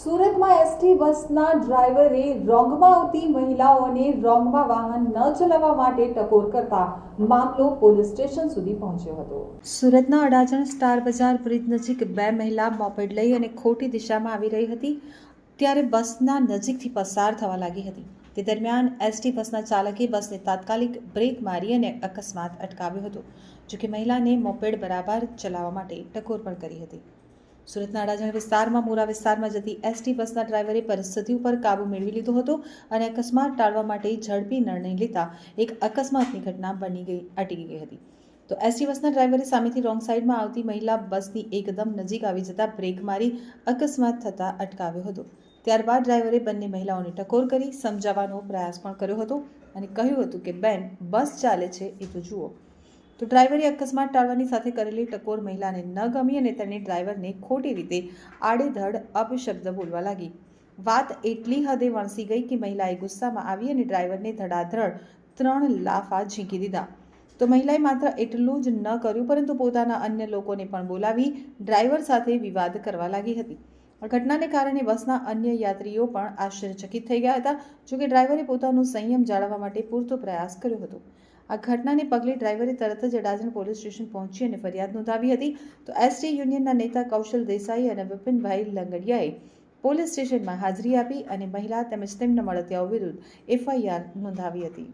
સુરતમાં એસટી બસના ડ્રાઈવરે રોંગમાં આવતી મહિલાઓને રોંગમાં વાહન ન ચલાવવા માટે ટકોર કરતા મામલો પોલીસ સ્ટેશન સુધી પહોંચ્યો હતો। સુરતના અડાજણ સ્ટાર બજાર બ્રિજ નજીક બે મહિલા મોપેડ લઈ અને ખોટી દિશામાં આવી રહી હતી ત્યારે બસના નજીકથી પસાર થવા લાગી હતી। તે દરમિયાન એસટી બસના ચાલકે બસને તાત્કાલિક બ્રેક મારી અને અકસ્માત અટકાવ્યો હતો। જોકે મહિલાને મોપેડ બરાબર ચલાવવા માટે ટકોર પણ કરી હતી। સુરતના અડાજણ વિસ્તારમાં મોરા વિસ્તારમાં જતી એસટી બસના ડ્રાઈવરે પરિસ્થિતિ ઉપર કાબુ મેળવી લીધો હતો અને અકસ્માત ટાળવા માટે ઝડપી નિર્ણય લેતા એક અકસ્માતની ઘટના અટકી ગઈ હતી। તો એસટી બસના ડ્રાઈવરે સામેથી રોંગ સાઈડમાં આવતી મહિલા બસની એકદમ નજીક આવી જતા બ્રેક મારી અકસ્માત થતા અટકાવ્યો હતો। ત્યારબાદ ડ્રાઈવરે બંને મહિલાઓને ટકોર કરી સમજાવવાનો પ્રયાસ પણ કર્યો હતો અને કહ્યું હતું કે બેન, બસ ચાલે છે એ તો જુઓ। તો ડ્રાઈવરે અકસ્માત ટાળવાની સાથે કરેલી ટકોર મહિલાને ન ગમી અને તેણે ડ્રાઈવરને ખોટી રીતે આડેધડ અપશબ્દ બોલવા લાગી। વાત એટલી હદે વણસી ગઈ કે મહિલાએ ગુસ્સામાં આવી અને ડ્રાઈવરને ધડાધડ 3 લાફા ઝીંકી દીધા। તો મહિલાએ માત્ર એટલું જ ન કર્યું પરંતુ પોતાના અન્ય લોકોને પણ બોલાવી ડ્રાઈવર સાથે વિવાદ કરવા લાગી હતી। આ ઘટનાને કારણે બસના અન્ય યાત્રીઓ પણ આશ્ચર્યચકિત થઈ ગયા હતા। જોકે ડ્રાઈવરે પોતાનો સંયમ જાળવવા માટે પૂરતો પ્રયાસ કર્યો હતો। આ ઘટનાને પગલે ડ્રાઈવરે તરત જ અડાજણ પોલીસ સ્ટેશન પહોંચી અને ફરિયાદ નોંધાવી હતી। તો એસટી યુનિયનના નેતા કૌશલ દેસાઈ અને વિપિનભાઈ લંગડિયાએ પોલીસ સ્ટેશનમાં હાજરી આપી અને મહિલા તેમજ તેમના મળતિયાઓ વિરુદ્ધ એફઆઈઆર નોંધાવી હતી।